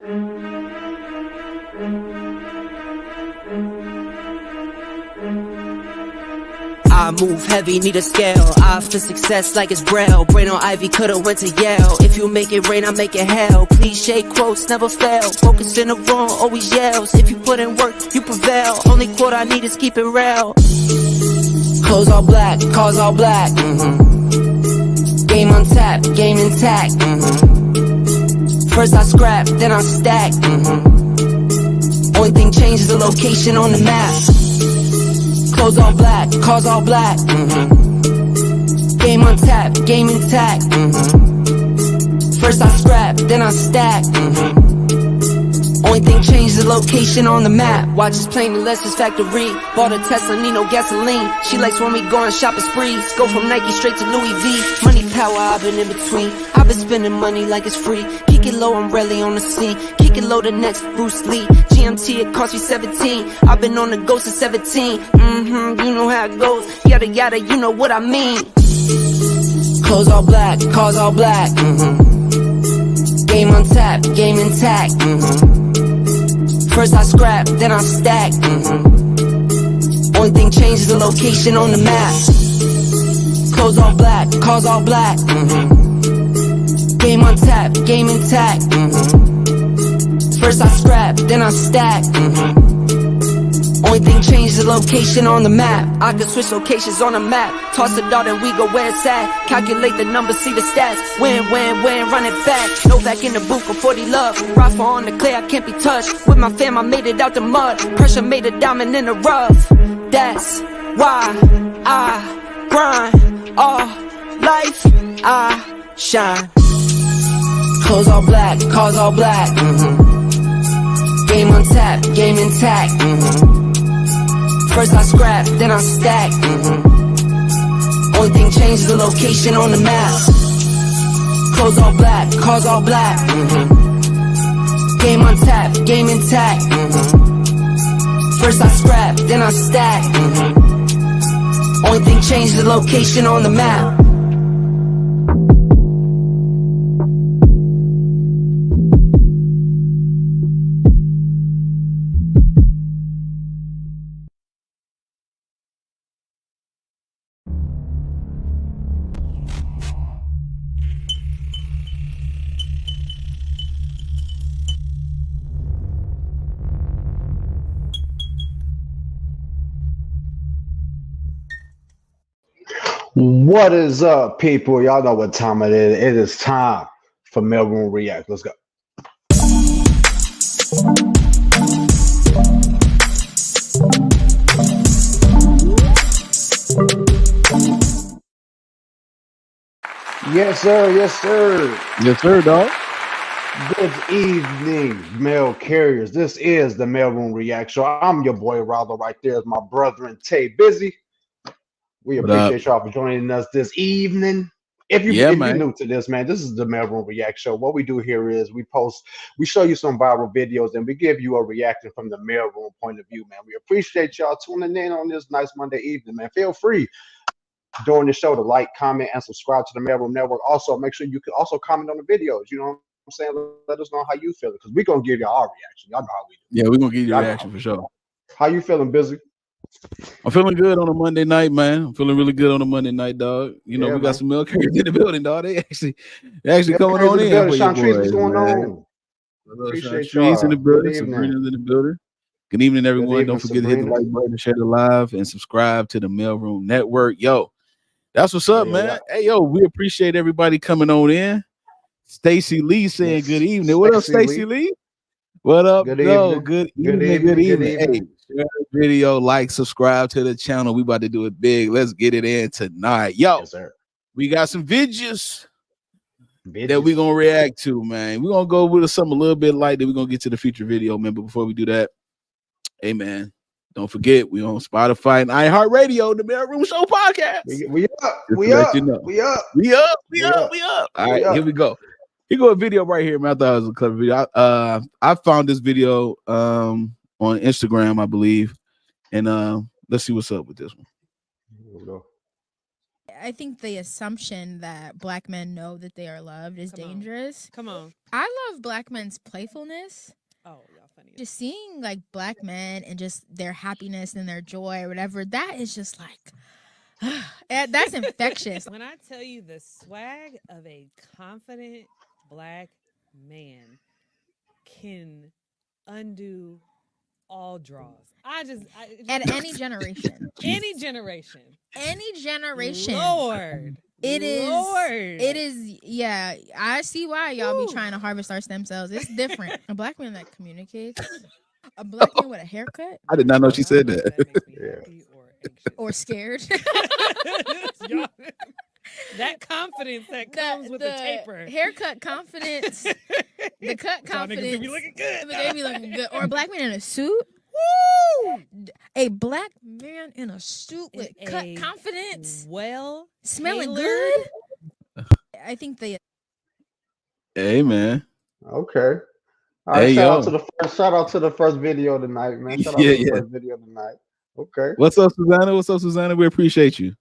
I move heavy, need a scale. I for success like it's Braille. Brain on Ivy, coulda went to Yale. If you make it rain, I make it hell. Cliche quotes never fail. Focus in the wrong, always yells. If you put in work, you prevail. Only quote I need is keep it real. Clothes all black, cars all black. Game on tap, game intact. First I scrap, then I stack. Only thing changes the location on the map. Clothes all black, cars all black. Game on tap, game intact. First I scrap, then I stack. Only thing changes the location on the map. Watch is playing the Lexus factory. Bought a Tesla, need no gasoline. She likes when we go on shopping sprees. Go from Nike straight to Louis V. Money, power, I've been in between. I've been spending money like it's free. Kick it low, I'm rarely on the scene. Kick it low, the next Bruce Lee. GMT, it cost me 17. I've been on the go since 17. You know how it goes. Yada yada, you know what I mean. Clothes all black, cars all black. Game on tap, game intact. First I scrap, then I stack. Only thing changes the location on the map. Clothes all black, cars all black. Game on tap, game intact. First I scrap, then I stack. Only thing changes the location on the map. I can switch locations on the map. Toss the dart and we go where it's at. Calculate the numbers, see the stats. Win, run it back. No back in the booth for 40 love. Rafa on the clay, I can't be touched. With my fam, I made it out the mud. Pressure made a diamond in the rough. That's why I grind all life. I shine. Clothes all black, cars all black. Game on tap, game intact. First I scrap, then I stack. Only thing changes the location on the map. Clothes all black, cars all black. Game on tap, game intact. First I scrap, then I stack. Only thing changes the location on the map. What is up, people? Y'all know what time it is. It is time for Maleroom React. Let's go. Yes, sir. Yes, sir. Yes, sir, dog. Good evening, mail carriers. This is the Maleroom React Show. I'm your boy Rollo. Right there is my brother and Tay Busy. We appreciate y'all for joining us this evening. If you're new to this, man, this is the Maleroom React Show. What we do here is we show you some viral videos, and we give you a reaction from the mailroom point of view, man. We appreciate y'all tuning in on this nice Monday evening, man. Feel free during the show to like, comment, and subscribe to the Maleroom Network. Also, make sure you can also comment on the videos. You know what I'm saying? Let us know how you feel, because we're going to give you our reaction. Y'all know how we do. Yeah, we're going to give you a reaction for sure. How you feeling, Busy? I'm feeling good on a Monday night, man. I'm feeling really good on a Monday night, dog. You know, we got some milk carriers in the building, dog. They actually coming on in. What's going on? Appreciate y'all. In the building, Sabrina's in the building. Good evening, everyone. Don't forget to hit the like button, share the live, and subscribe to the Maleroom Network. Yo, that's what's up, man. Hey, yo, we appreciate everybody coming on in. Stacy Lee saying good evening. What up, Stacy Lee? What up? Good evening. Good evening. Hey, share the video, like, subscribe to the channel. We about to do it big. Let's get it in tonight. Yo, we got some videos that we're going to react to, man. We're going to go with something a little bit light, then we're going to get to the feature video, man. But before we do that, hey, man, don't forget, we on Spotify and iHeartRadio, the Maleroom Show podcast. We up. All right, here we go. Here go a video right here, man. I thought it was a clever video. I found this video on Instagram, I believe. And let's see what's up with this one. I think the assumption that Black men know that they are loved is dangerous. Come on. I love black men's playfulness. Oh, y'all funny. Just seeing like black men and just their happiness and their joy or whatever, that is just like that's infectious. When I tell you the swag of a confident black man can undo all draws. At any generation. Any generation. Lord. It is, yeah. I see why y'all be trying to harvest our stem cells. It's different. A black man that communicates. A black man with a haircut. I did not know she said that. That makes me happy or scared. That confidence that comes with the taper. Haircut confidence. The cut confidence. They be looking good. Or a black man in a suit. Woo! A black man in a suit with cut confidence. Well, smelling good. I think they. Hey, man. Okay. All right, shout out to the first video tonight, man. Shout out to the first video tonight. Okay. What's up, Susanna? What's up, Susanna? We appreciate you.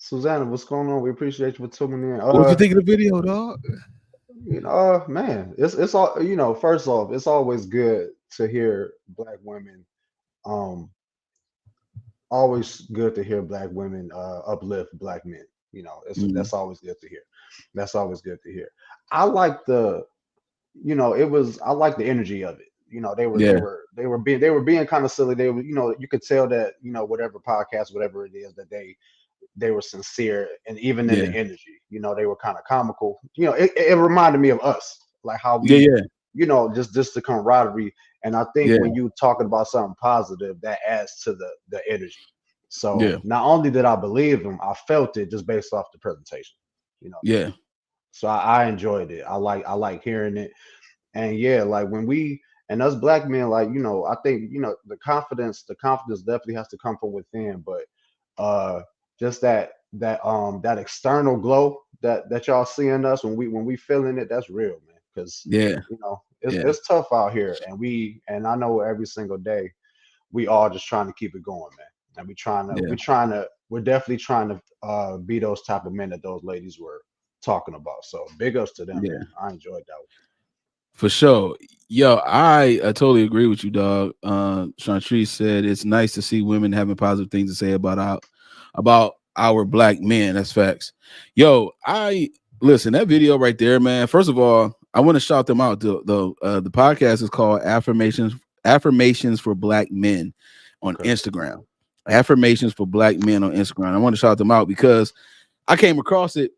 Susanna, what's going on? We appreciate you for tuning in. What you think of the video, dog? You know, man, it's all, you know, first off, it's always good to hear black women, always good to hear black women uplift black men. You know, that's always good to hear. That's always good to hear. I like the energy of it. You know, they were being kind of silly. They were, you know, you could tell that, you know, whatever podcast, whatever it is, that they were sincere, and even in the energy, you know, they were kind of comical. You know, it reminded me of us, like how we, you know, just the camaraderie. And I think when you talking about something positive, that adds to the energy. So not only did I believe him, I felt it just based off the presentation. You know. Yeah. So I enjoyed it. I like hearing it, and like when we and us black men, like, you know, I think, you know, the confidence definitely has to come from within, but just that external glow that y'all see in us when we feeling it, that's real, man. Because you know, it's tough out here, and I know every single day we all just trying to keep it going, man. And we're definitely trying to be those type of men that those ladies were talking about. So big ups to them. Man. I enjoyed that one. For sure. Yo, I totally agree with you, dog. Chantrice said it's nice to see women having positive things to say about our black men. That's facts. Yo, listen, that video right there, man. First of all, I want to shout them out. The podcast is called Affirmations for Black Men on Instagram. Affirmations for Black Men on Instagram. I want to shout them out because I came across it,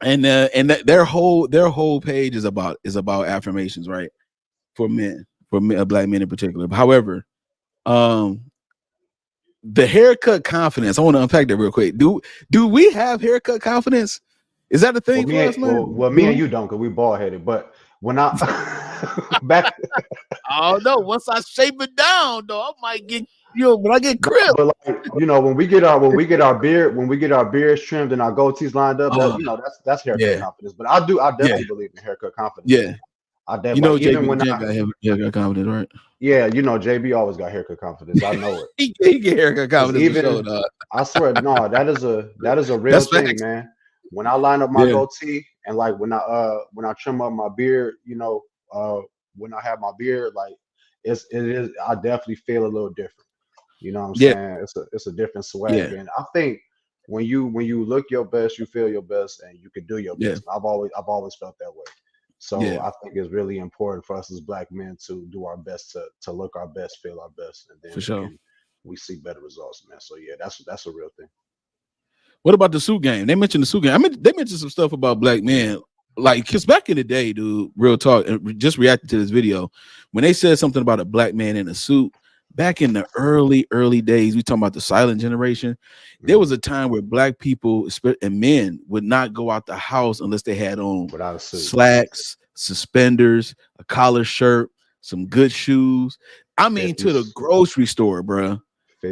and their whole page is about affirmations, right? For men, black men in particular. However, the haircut confidence. I want to unpack that real quick. Do we have haircut confidence? Is that the thing for us, man? Well, me and you don't, because we bald headed. But when I back, oh no, once I shape it down, though, I might get when I get grip. But like, you know, when we get our beards trimmed and our goatees lined up, you know, that's haircut confidence. But I definitely believe in haircut confidence. Yeah. I definitely, you know, even when got haircut confidence, right? Yeah, you know, JB always got haircut confidence. I know it. he get haircut confidence. Even I swear, no, that is a real thing, facts. Man. When I line up my goatee and like when I trim up my beard, you know, when I have my beard, like it is, I definitely feel a little different. You know what I'm saying? It's a different swag, and I think when you look your best, you feel your best, and you can do your best. I've always felt that way. So I think it's really important for us as black men to do our best to look our best, feel our best, and then for sure we see better results, man. So that's a real thing. What about the suit game? They mentioned the suit game. I mean, they mentioned some stuff about black men, like, because back in the day, dude, real talk, and just reacting to this video, when they said something about a black man in a suit, back in the early days, we talking about the silent generation, there was a time where black people and men would not go out the house unless they had on without a suit, slacks, suspenders, a collar shirt, some good shoes. I mean, to the grocery store, bro.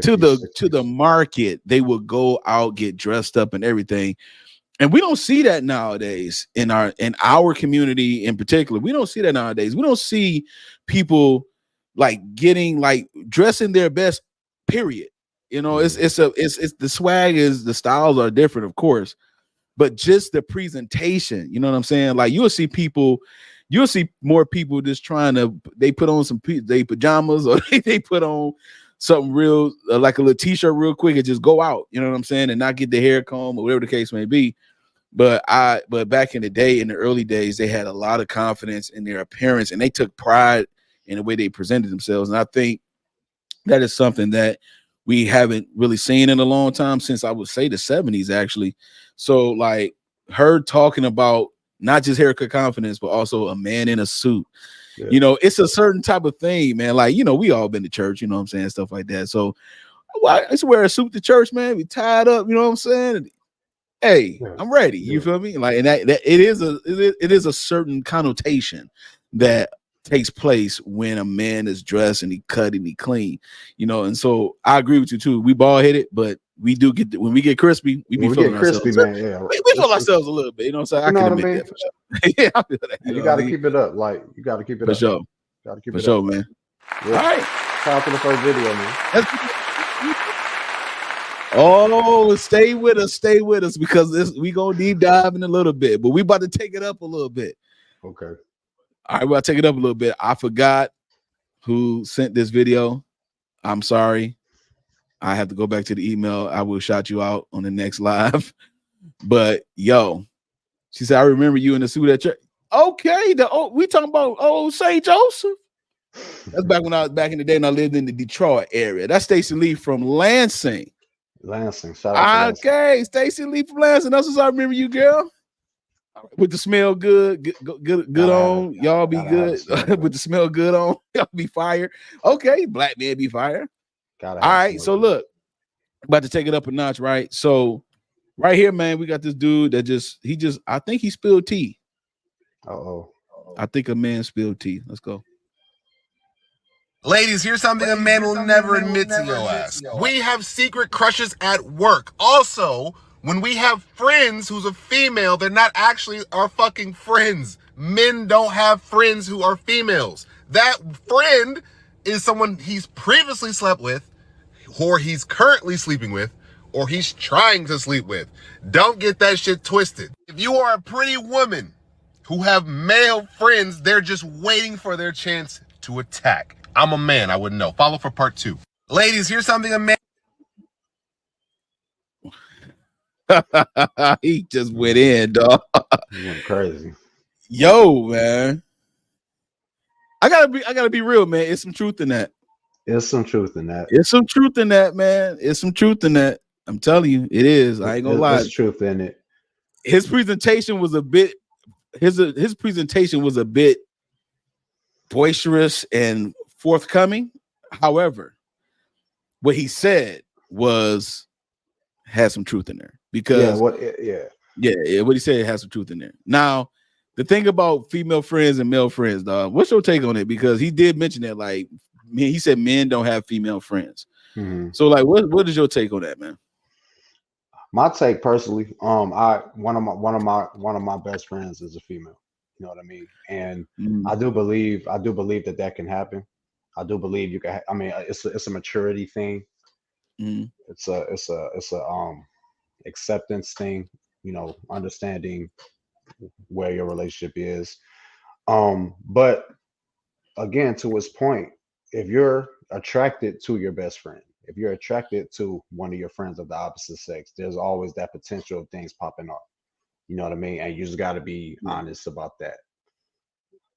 To the market, they would go out, get dressed up and everything. And we don't see that nowadays in our community in particular. We don't see that nowadays. We don't see people like getting like dressing their best, period. You know, it's the swag is, the styles are different, of course, but just the presentation, you know what I'm saying? Like, you'll see people you'll see more people just trying to, they put on some pajamas, or they put on something real, like a little t-shirt real quick, and just go out, you know what I'm saying, and not get the hair comb or whatever the case may be. But back in the day, in the early days, they had a lot of confidence in their appearance, and they took pride in the way they presented themselves. And I think that is something that we haven't really seen in a long time, since I would say the 70s, actually. So like her talking about not just haircut confidence, but also a man in a suit. Yeah. You know, it's a certain type of thing, man. Like, you know, we all been to church, you know what I'm saying, stuff like that. So I used to wear a suit to church, man. We tied up, you know what I'm saying? Hey, yeah. I'm ready. You feel me? Like, and that it is a certain connotation that takes place when a man is dressed and he cut and he clean, you know. And so I agree with you too. We bald headed, but we do get when we get crispy, we be feeling ourselves. Man, yeah, we feel ourselves a little bit, you know what I'm saying? I can admit that for sure. Yeah, I feel that. You got to keep it up. Like, you got to keep it for up. Sure. Got to keep for it sure, up, man. Yeah. All right, time for the first video, man. Oh, stay with us, because we gonna deep dive in a little bit, but we about to take it up a little bit. Okay. All right, we'll take it up a little bit. I forgot who sent this video. I'm sorry. I have to go back to the email. I will shout you out on the next live. But yo, she said, I remember you in the suit at church. Okay, we talking about old St. Joseph. That's back when I was back in the day and I lived in the Detroit area. That's Stacey Lee from Lansing. Shout out to Lansing. Stacey Lee from Lansing. That's what I remember you, girl. With the smell good on, y'all be good. With the smell good on, y'all be fire. Okay, black man be fire. All right, so look, about to take it up a notch, right? So right here, man, we got this dude that I think he spilled tea. I think a man spilled tea. Let's go. Ladies, here's something a man will never admit to your ass. We have secret crushes at work. Also, when we have friends who's a female, they're not actually our fucking friends. Men don't have friends who are females. That friend is someone he's previously slept with, or he's currently sleeping with, or he's trying to sleep with. Don't get that shit twisted. If you are a pretty woman who have male friends, they're just waiting for their chance to attack. I'm a man, I wouldn't know. Follow for part 2. Ladies, here's something a man... He just went in, dog. He went crazy. Yo, man. I gotta be real, man. It's some truth in that. There's some truth in that. It's some truth in that, man. It's some truth in that. I'm telling you, it is. I ain't gonna lie. There's truth in it. His presentation was a bit. His presentation was a bit boisterous and forthcoming. However, what he said had some truth in there, because what he said has some truth in there. Now, the thing about female friends and male friends, dog, what's your take on it? Because he did mention that, like, he said men don't have female friends. Mm-hmm. So, like, what is your take on that, man? My take personally, one of my best friends is a female. You know what I mean? And I do believe that can happen. I do believe you can. I mean, it's a maturity thing. It's a acceptance thing. You know, understanding where your relationship is. But again, to his point, if you're attracted to your best friend, if you're attracted to one of your friends of the opposite sex, there's always that potential of things popping up. You know what I mean? And you just got to be honest about that.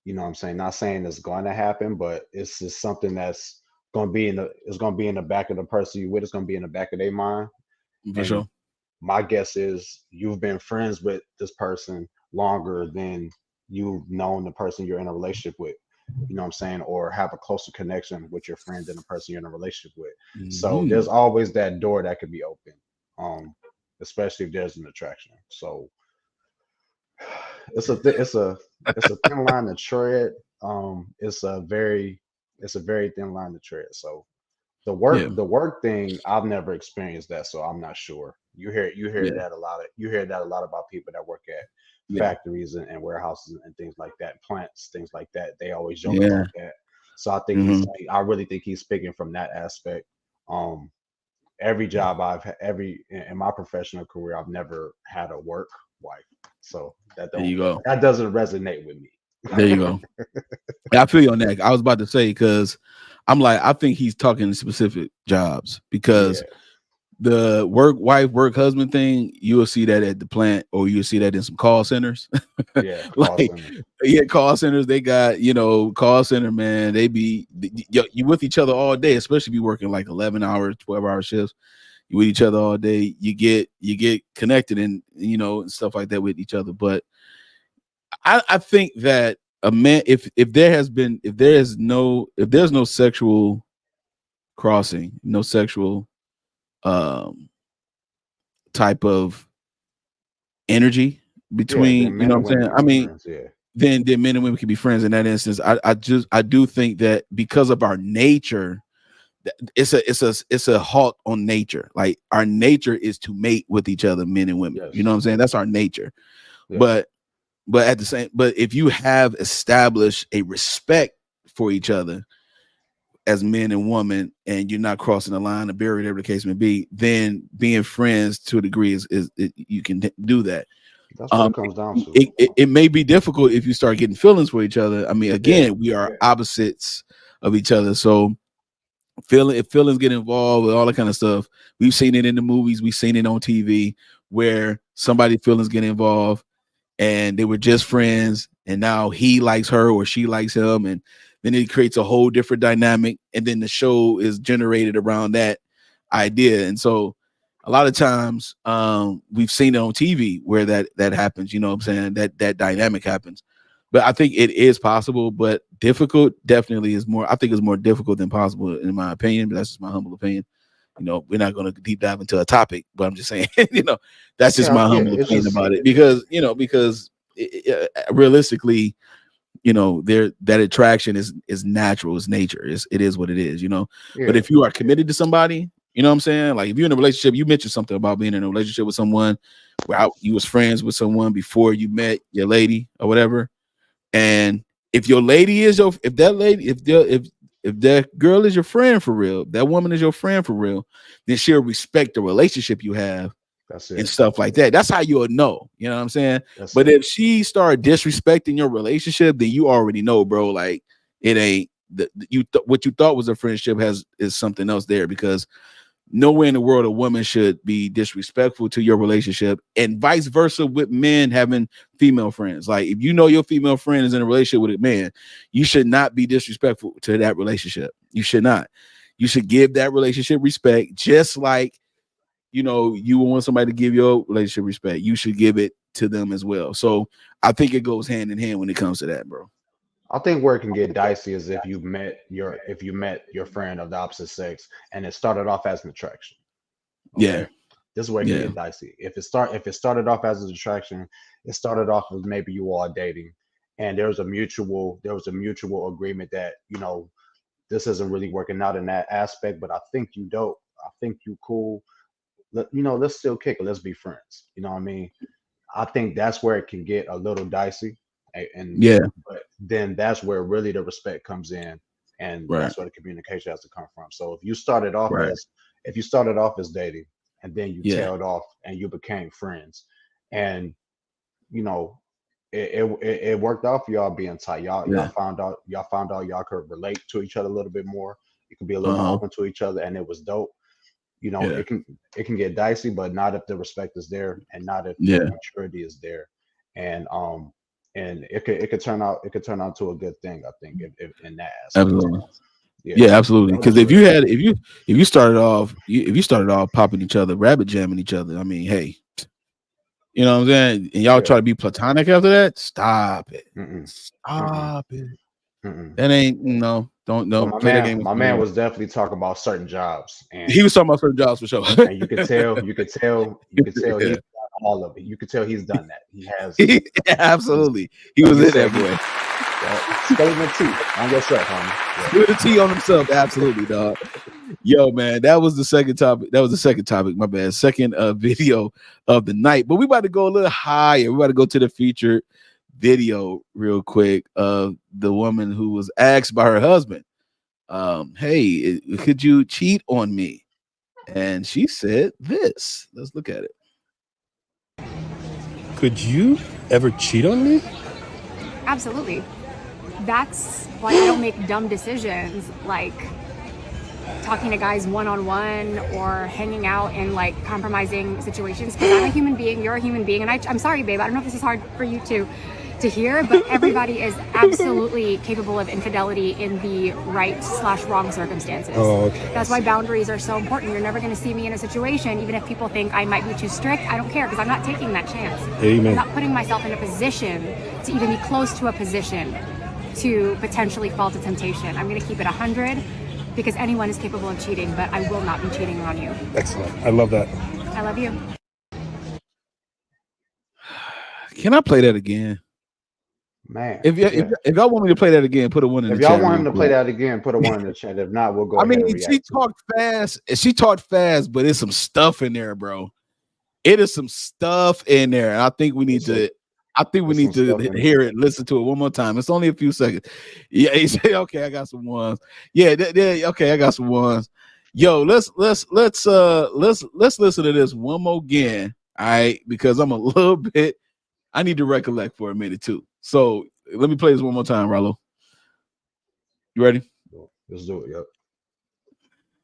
You know what I'm saying? Not saying it's going to happen, but it's just something that's going to be in the back of the person you with. It's going to be in the back of their mind. For sure. My guess is you've been friends with this person longer than you've known the person you're in a relationship with. You know what I'm saying? Or have a closer connection with your friend than the person you're in a relationship with. Mm-hmm. So there's always that door that could be open, especially if there's an attraction. So it's a thin line to tread. It's a very thin line to tread. So the work thing, I've never experienced that, so I'm not sure. You hear that a lot. You hear that a lot about people that work at factories and warehouses and things like that, plants, things like that. They always joke about that. So I think I really think he's speaking from that aspect. Every job in my professional career, I've never had a work wife. So that doesn't resonate with me. There you go. I feel you on that. I was about to say, because I'm like, I think he's talking specific jobs, because the work wife, work husband thing, you will see that at the plant, or you'll see that in some call centers. Yeah, call centers. Call centers. They got, call center, man. They be you with each other all day, especially if you're working like 11 hours, 12-hour shifts. You with each other all day. You get connected and and stuff like that with each other. But I think that a man, if there's no sexual crossing, no sexual type of energy between, you know what I'm saying? I mean, then men and women can be friends in that instance. I do think that because of our nature, it's a halt on nature. Like, our nature is to mate with each other, men and women. You know what I'm saying? That's our nature. But if you have established a respect for each other as men and women, and you're not crossing the line, a barrier, whatever the case may be, then being friends to a degree is you can do that. That's what it comes down to. It may be difficult if you start getting feelings for each other. I mean, again, we are opposites of each other, so if feelings get involved with all that kind of stuff, we've seen it in the movies, we've seen it on TV, where somebody feelings get involved, and they were just friends, and now he likes her or she likes him, and then it creates a whole different dynamic, and then the show is generated around that idea. And so a lot of times we've seen it on TV where that happens, you know what I'm saying, that dynamic happens. But I think it is possible, but difficult definitely is more. I think it's more difficult than possible, in my opinion, but that's just my humble opinion. We're not going to deep dive into a topic, but I'm just saying, that's just my humble opinion about it, because realistically, that attraction is natural, it's nature, it is what it is, But if you are committed to somebody, you know what I'm saying, like if you're in a relationship, you mentioned something about being in a relationship with someone where you was friends with someone before you met your lady or whatever, and if your lady is if that girl is your friend for real, that woman is your friend for real, then she'll respect the relationship you have. That's it. And stuff like that. That's how you'll know. You know what I'm saying? But if she started disrespecting your relationship, then you already know, bro. Like, it ain't what you thought was a friendship is something else there, because nowhere in the world a woman should be disrespectful to your relationship, and vice versa with men having female friends. Like, if you know your female friend is in a relationship with a man, you should not be disrespectful to that relationship. You should not. You should give that relationship respect, just like you want somebody to give your relationship respect. You should give it to them as well. So I think it goes hand in hand when it comes to that, bro. I think where it can get dicey is if you met your friend of the opposite sex and it started off as an attraction. Okay? Yeah. This is where it can get dicey. If it started off as an attraction, it started off as maybe you all dating, and there was a mutual agreement that, this isn't really working out in that aspect, but I think you dope. I think you cool. Let's still kick it. Let's be friends. You know what I mean? I think that's where it can get a little dicey. But then that's where really the respect comes in, and that's where the communication has to come from. So if you started off as dating, and then you tailed off and you became friends, and it worked out for y'all being tight. Y'all found out y'all could relate to each other a little bit more. You could be a little more open to each other, and it was dope. It can get dicey, but not if the respect is there, and not if the maturity is there, and it could turn out to a good thing. I think if in that aspect. Absolutely. Yeah, absolutely. Because if you started off popping each other, rabbit jamming each other, I mean, hey, you know what I'm saying, and y'all try to be platonic after that, stop it. Stop it. That ain't don't play that game. My man was definitely talking about certain jobs, and he was talking about certain jobs for sure. And you could tell he's done all of it. You could tell he's done that. He has. Absolutely. He was in that boy. Spilling the tea on yourself, homie. Spilling the tea on himself. Absolutely, dog. Yo, man, that was the second topic. My bad. Second video of the night. But we about to go a little higher. We about to go to the featured video real quick of the woman who was asked by her husband, hey, could you cheat on me? And she said this. Let's look at it. Could you ever cheat on me? Absolutely. That's why I don't make dumb decisions like talking to guys one-on-one or hanging out in like compromising situations, because I'm a human being, you're a human being, and I'm sorry, babe, I don't know if this is hard for you to hear, but everybody is absolutely capable of infidelity in the right/wrong circumstances. Oh, okay. That's why boundaries are so important. You're never going to see me in a situation, even if people think I might be too strict, I don't care, because I'm not taking that chance. Amen. I'm not putting myself in a position to even be close to a position to potentially fall to temptation. I'm going to keep it 100, because anyone is capable of cheating, but I will not be cheating on you. Excellent. I love that. I love you. Can I play that again? Man, if y'all want me to play that again, put a one in the chat. If y'all want him to play that again, put a one in the chat. If not, we'll go. I mean, she talked fast. She talked fast, but there's some stuff in there, bro. It is some stuff in there. And I think we need to. I think we need to hear it, listen to it one more time. It's only a few seconds. Yeah, he said, "Okay, I got some ones." Yeah, okay, I got some ones. Yo, let's listen to this one more again. All right, because I'm a little bit. I need to recollect for a minute too. So let me play this one more time, Rollo. You ready? Let's do it.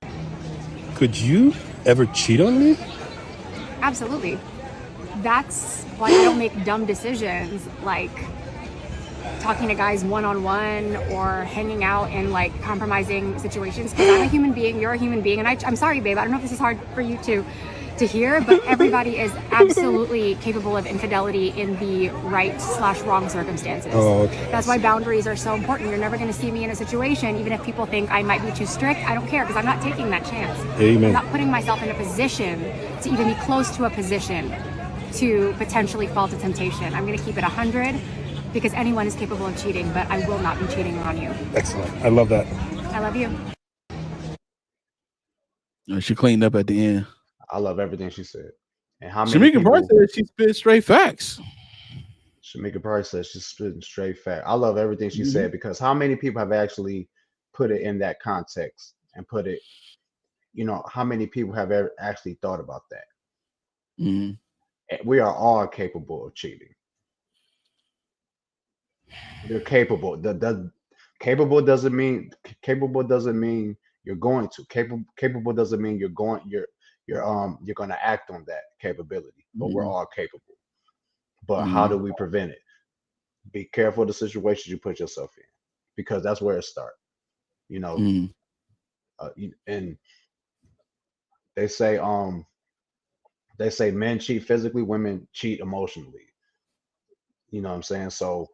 Yep. Could you ever cheat on me? Absolutely. That's why I don't make dumb decisions like talking to guys one-on-one or hanging out in like compromising situations, because I'm a human being, you're a human being, and I'm sorry, babe, I don't know if this is hard for you to hear, but everybody is absolutely capable of infidelity in the right/wrong circumstances. Oh, okay. That's why boundaries are so important. You're never going to see me in a situation, even if people think I might be too strict, I don't care, because I'm not taking that chance. Amen. I'm not putting myself in a position to even be close to a position to potentially fall to temptation. I'm going to keep it 100, because anyone is capable of cheating, but I will not be cheating on you. Excellent. I love that. I love you. She cleaned up at the end. I love everything she said. And how many Shamika Price said she spit straight facts. Shamika Price said she's spitting straight fact. I love everything she said, because how many people have actually put it in that context and put it, how many people have ever actually thought about that? We are all capable of cheating. You're capable. Capable doesn't mean you're going to. Capable doesn't mean you're going to act on that capability. But we're all capable. But how do we prevent it? Be careful of the situations you put yourself in, because that's where it starts. And they say men cheat physically, women cheat emotionally. You know what I'm saying? So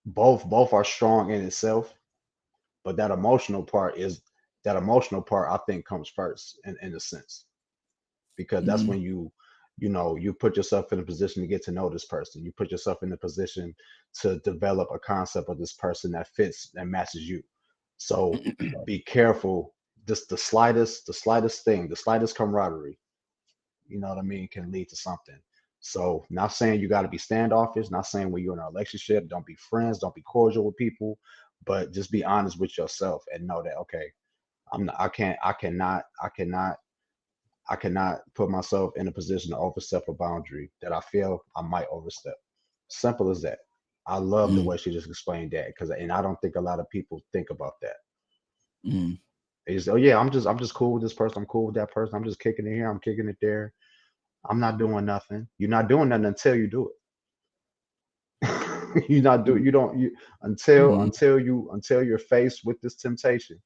both are strong in itself, but that emotional part I think comes first in a sense, because that's when you put yourself in a position to get to know this person. You put yourself in a position to develop a concept of this person that fits and matches you. So be careful. Just the slightest thing, the slightest camaraderie, you know what I mean, can lead to something. So not saying you got to be standoffish, not saying when you're in a relationship, don't be friends, don't be cordial with people, but just be honest with yourself and know that, okay, I cannot put myself in a position to overstep a boundary that I feel I might overstep. Simple as that. I love the way she just explained that, and I don't think a lot of people think about that. They just, oh yeah, I'm just cool with this person, I'm cool with that person, I'm just kicking it here, I'm kicking it there. I'm not doing nothing. You're not doing nothing until you do it. Until you're faced with this temptation.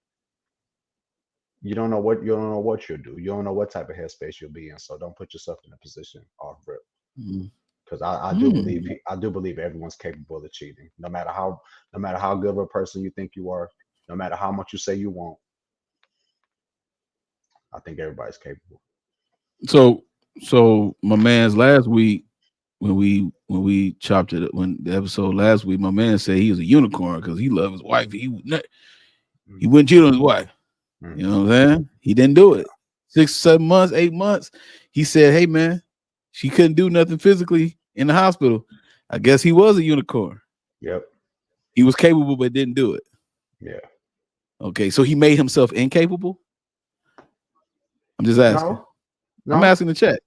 You don't know what you'll do. You don't know what type of headspace you'll be in. So don't put yourself in a position off rip. Because I do believe everyone's capable of cheating. No matter how good of a person you think you are, no matter how much you say you won't. I think everybody's capable. So my man's last week, when we chopped it, when the episode last week, my man said he was a unicorn because he loved his wife. He wouldn't cheat on his wife. You know what I'm saying? He didn't do it. 6, 7 months, 8 months. He said, "Hey man, she couldn't do nothing physically in the hospital. I guess he was a unicorn." Yep. He was capable but didn't do it. Yeah. Okay, so he made himself incapable? I'm just asking. No. I'm asking the chat.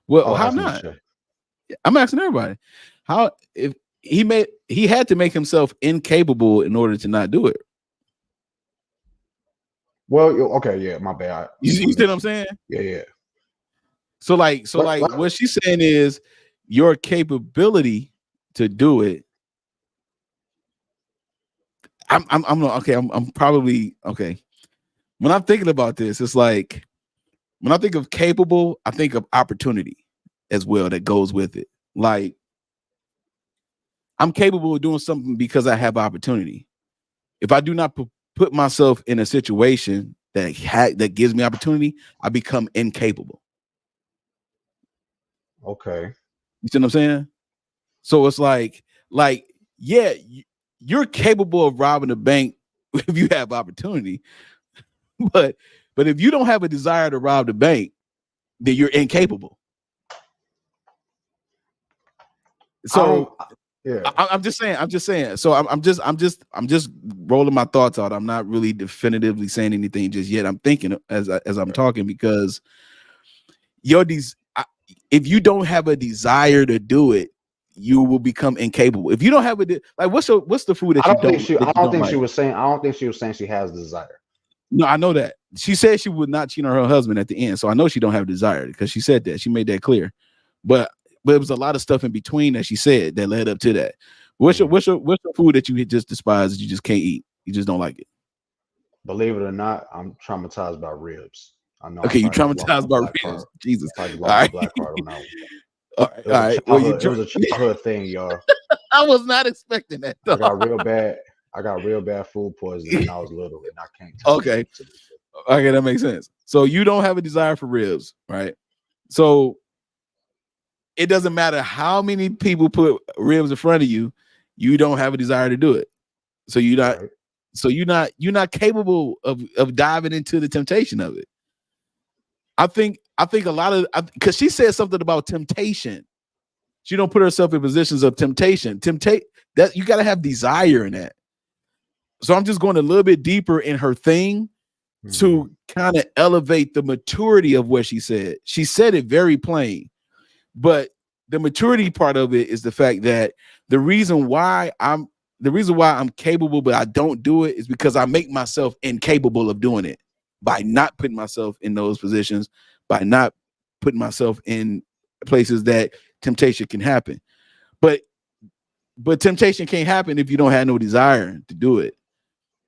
Well, how not? I'm asking everybody. How, if he had to make himself incapable in order to not do it. Well, okay, yeah, my bad. You see what I'm saying? Yeah. So what she's saying is your capability to do it. I'm probably okay. When I'm thinking about this, it's like when I think of capable, I think of opportunity as well that goes with it. Like I'm capable of doing something because I have opportunity. If I do not put myself in a situation that gives me opportunity, I become incapable. Okay. You see what I'm saying? So it's like, yeah, you're capable of robbing a bank if you have opportunity, but if you don't have a desire to rob the bank, then you're incapable. So yeah, I'm just saying. So I'm just rolling my thoughts out. I'm not really definitively saying anything just yet. I'm thinking as I'm talking because if you don't have a desire to do it, you will become incapable. If you don't have what's the food that I you don't? I don't think like? she was saying. I don't think she was saying she has desire. No, I know that she said she would not cheat on her husband at the end. So I know she don't have desire because she said that. She made that clear. But it was a lot of stuff in between that she said that led up to that. What's your food that you just despise that you just can't eat? You just don't like it. Believe it or not, I'm traumatized by ribs. I know. Okay, you traumatized by ribs. Jesus. I lost my black card on that one. All right. It was a childhood thing, y'all. I was not expecting that. Though. I got real bad food poisoning when I was little, and I can't. Okay, that makes sense. So you don't have a desire for ribs, right? So it doesn't matter how many people put ribs in front of you, you don't have a desire to do it. So you're not. Right. So you're not capable of diving into the temptation of it. I think a lot of because she said something about temptation. She don't put herself in positions of temptation. That you got to have desire in that. So I'm just going a little bit deeper in her thing to kind of elevate the maturity of what she said. She said it very plain, but the maturity part of it is the fact that the reason why I'm capable, but I don't do it is because I make myself incapable of doing it by not putting myself in those positions, by not putting myself in places that temptation can happen. But temptation can't happen if you don't have no desire to do it.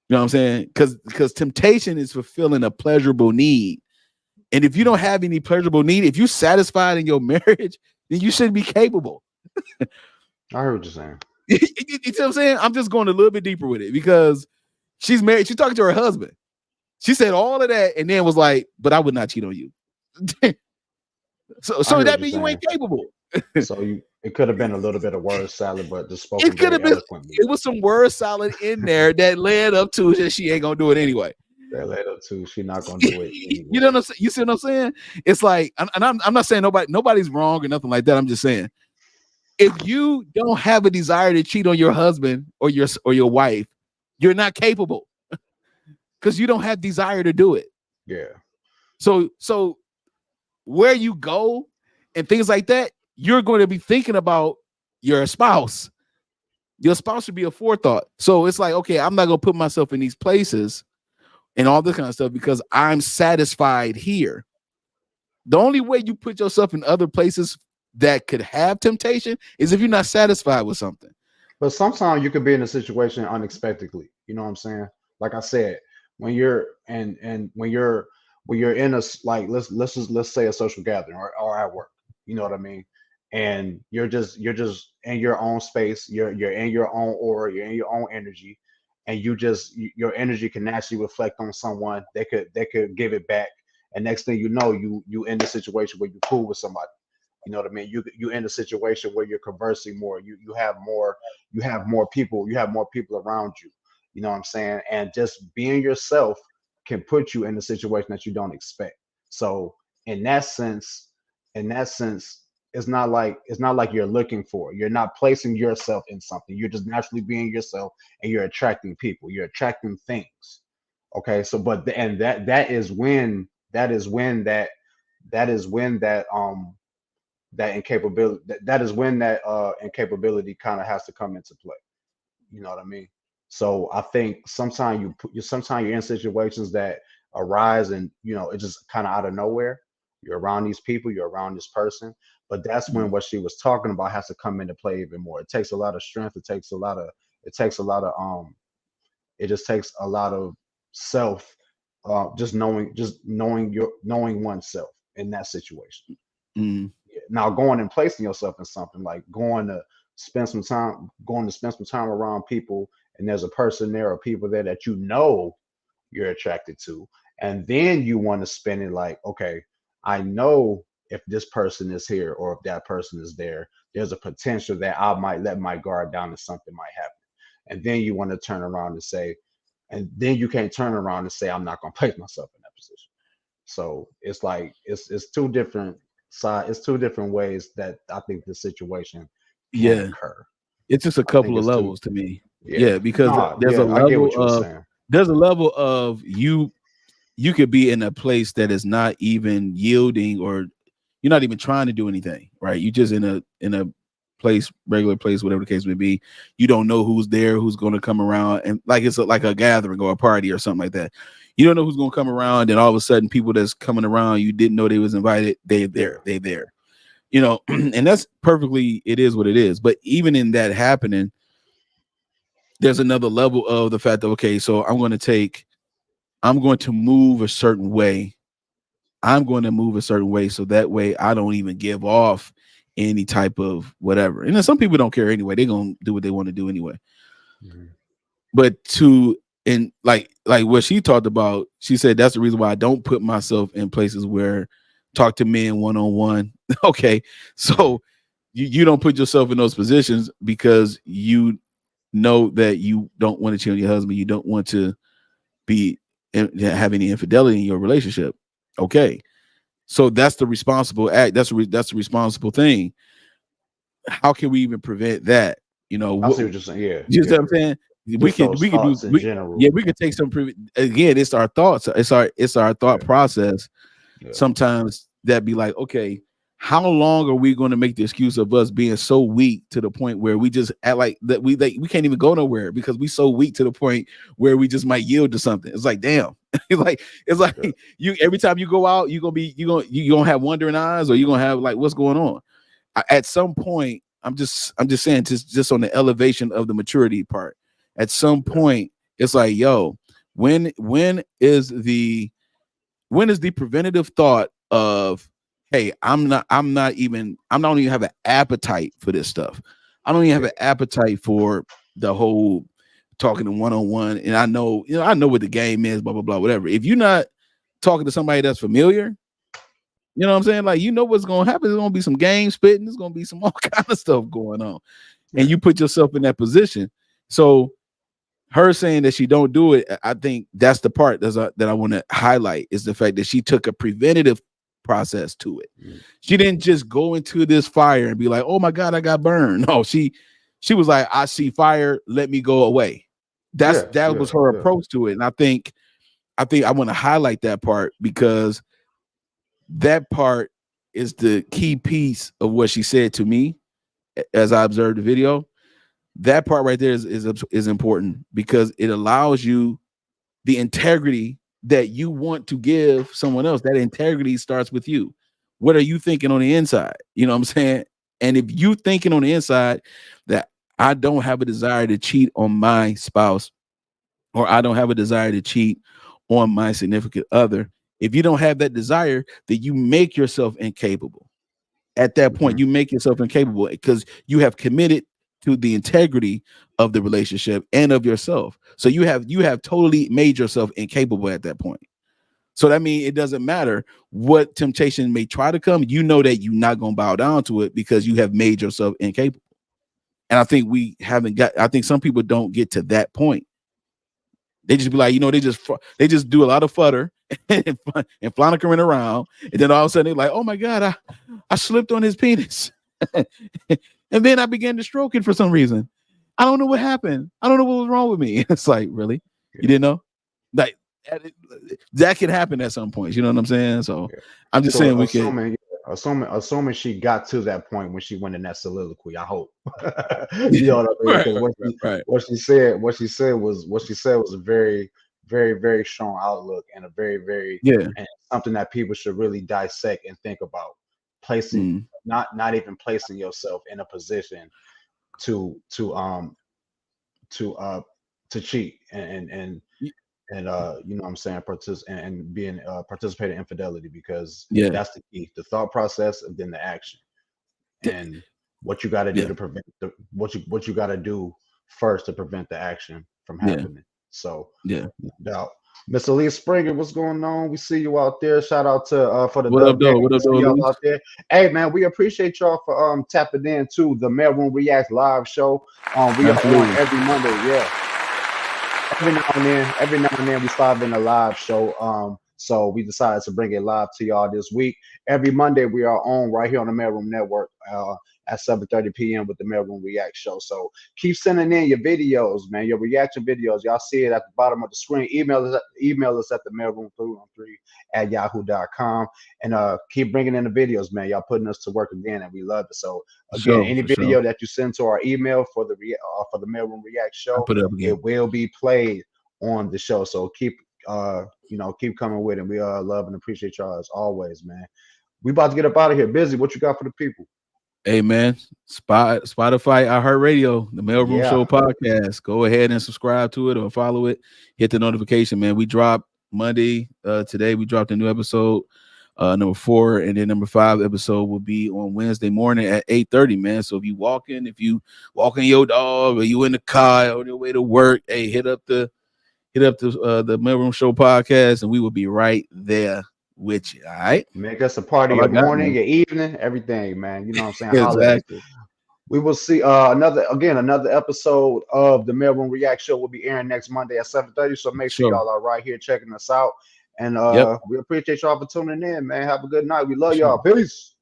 You know what I'm saying? Because temptation is fulfilling a pleasurable need. And if you don't have any pleasurable need, if you're satisfied in your marriage, then you shouldn't be capable. I heard what you're saying. You see what I'm saying? I'm just going a little bit deeper with it because she's married. She's talking to her husband. She said all of that and then was like, but I would not cheat on you. so that means you ain't capable. So it could have been a little bit of word salad, but just spoken it could have been. It was some word salad in there that led up to that she ain't gonna do it anyway. That led up to she not gonna do it. Anyway. You know what I'm saying? You see what I'm saying? It's like, and I'm not saying nobody's wrong or nothing like that. I'm just saying, if you don't have a desire to cheat on your husband or your wife, you're not capable because you don't have desire to do it. Yeah. So where you go and things like that, you're going to be thinking about your spouse. Your spouse should be a forethought. So it's like, okay, I'm not going to put myself in these places and all this kind of stuff because I'm satisfied here. The only way you put yourself in other places that could have temptation is if you're not satisfied with something. But sometimes you could be in a situation unexpectedly. You know what I'm saying? Like I said, when you're when you're in a, like, let's say a social gathering or at work, you know what I mean? And you're just in your own space, you're in your own aura, you're in your own energy, and your energy can naturally reflect on someone. They could give it back, and next thing you know, you in the situation where you cool with somebody. You know what I mean? You in a situation where you're conversing more. You have more people around you. You know what I'm saying? And just being yourself can put you in a situation that you don't expect. So in that sense, it's not like you're looking for. You're not placing yourself in something. You're just naturally being yourself, and you're attracting people. You're attracting things. Okay. So, but that is when that that incapability, that is when that incapability kind of has to come into play. You know what I mean? So I think sometimes you're in situations that arise, and it's just kind of out of nowhere. You're around these people, you're around this person, but that's when what she was talking about has to come into play even more. It takes a lot of strength. It takes a lot of it just takes a lot of self, just knowing oneself in that situation. Now going and placing yourself in something, like going to spend some time around people, and there's a person there or people there that you're attracted to, and then you want to spend it like, okay, I know if this person is here or if that person is there, there's a potential that I might let my guard down and something might happen. And then you want to turn around and say, and then you can't turn around and say, I'm not going to place myself in that position. So it's like, it's two different sides. It's two different ways that I think the situation can occur. It's just a couple of levels to me. Because there's a level of you could be in a place that is not even yielding, or you're not even trying to do anything, right? You just in a place, regular place, whatever the case may be. You don't know who's there, who's going to come around, and like it's like a gathering or a party or something like that. You don't know who's going to come around, and all of a sudden people that's coming around you didn't know they was invited. They're there. And that's perfectly, it is what it is. But even in that happening, there's another level of the fact that, okay, so I'm going to move a certain way. I'm going to move a certain way, so that way I don't even give off any type of whatever. And then some people don't care anyway. They're going to do what they want to do anyway. But like what she talked about, she said that's the reason why I don't put myself in places where talk to men one-on-one. Okay, so you don't put yourself in those positions because you know that you don't want to cheat on your husband. You don't want to have any infidelity in your relationship. Okay, so that's the responsible act. That's the responsible thing. How can we even prevent that? I see what you're saying. Yeah, you know what I'm saying? We can take some again. It's our thoughts. It's our thought process. Sometimes that be like, okay, how long are we going to make the excuse of us being so weak to the point where we just act like that we can't even go nowhere because we so weak to the point where we just might yield to something? It's like, damn. it's like you, every time you go out, you're gonna have wondering eyes, or you're gonna have like, what's going on? At some point, I'm just saying, just on the elevation of the maturity part, at some point it's like, yo, when is the preventative thought of, hey, I don't even have an appetite for this stuff. I don't even have an appetite for the whole talking to one-on-one. And I know what the game is, blah, blah, blah, whatever. If you're not talking to somebody that's familiar, you know what I'm saying? Like, what's going to happen. There's going to be some game spitting. There's going to be some all kind of stuff going on. And you put yourself in that position. So her saying that she don't do it, I think that's the part that I want to highlight, is the fact that she took a preventative process to it. She didn't just go into this fire and be like, oh my God, I got burned. No, she was like, I see fire, let me go away. That was her approach to it. And I think I want to highlight that part, because that part is the key piece of what she said to me as I observed the video. That part right there is important, because it allows you the integrity that you want to give someone else. That integrity starts with you. What are you thinking on the inside? You know what I'm saying? And if you thinking on the inside that I don't have a desire to cheat on my spouse, or I don't have a desire to cheat on my significant other, if you don't have that desire, then you make yourself incapable. At that point, you make yourself incapable because you have committed to the integrity of the relationship and of yourself. So you have totally made yourself incapable at that point. So that means it doesn't matter what temptation may try to come. You know that you're not going to bow down to it because you have made yourself incapable. And I think I think some people don't get to that point. They just be like, they just do a lot of fodder and flannelling around. And then all of a sudden they're like, oh my God, I slipped on his penis. And then I began to stroke it for some reason. I don't know what happened. I don't know what was wrong with me. It's like, really? You didn't know? Like, that could happen at some point. You know what I'm saying? So I'm just saying assuming she got to that point when she went in that soliloquy. I hope. You know what I mean? Because what she said was a very, very, very strong outlook and a very, very and something that people should really dissect and think about. Placing not even placing yourself in a position to cheat and you know what I'm saying, and being participating in infidelity, because that's the key, the thought process and then the action, and what you got to do to prevent what you got to do first to prevent the action from happening. So now, Mr. Lee Springer, what's going on? We see you out there. Shout out to for the what up, though? What up, y'all out there. Hey man, we appreciate y'all for tapping in to the Maleroom Reacts live show. We are on every Monday, every now and then we start in a live show. So we decided to bring it live to y'all this week. Every Monday we are on right here on the Maleroom Network at 7:30 p.m. with the Maleroom React show. So keep sending in your videos, man, your reaction videos. Y'all see it at the bottom of the screen. Email us at the Maleroom313@yahoo.com, and keep bringing in the videos, man. Y'all putting us to work again, and we love it. So again, any video that you send to our email for the Maleroom React show, it will be played on the show. So keep keep coming with it. We love and appreciate y'all as always, man. We about to get up out of here. Busy, what you got for the people? Hey man, Spotify, iHeartRadio, the Maleroom Show podcast. Go ahead and subscribe to it or follow it. Hit the notification, man. We dropped Monday. Today we dropped a new episode, number 4, and then number 5 episode will be on Wednesday morning at 8:30, man. So if you walking your dog, or you in the car on your way to work, hey, hit up the Maleroom Show podcast, and we will be right there with you. All right, make us a part of your morning, your evening, everything, man. You know what I'm saying? Exactly. We will see another episode of the Maleroom React show will be airing next Monday at 7:30. So make sure y'all are right here checking us out, and we appreciate y'all for tuning in, man. Have a good night. We love y'all. Peace.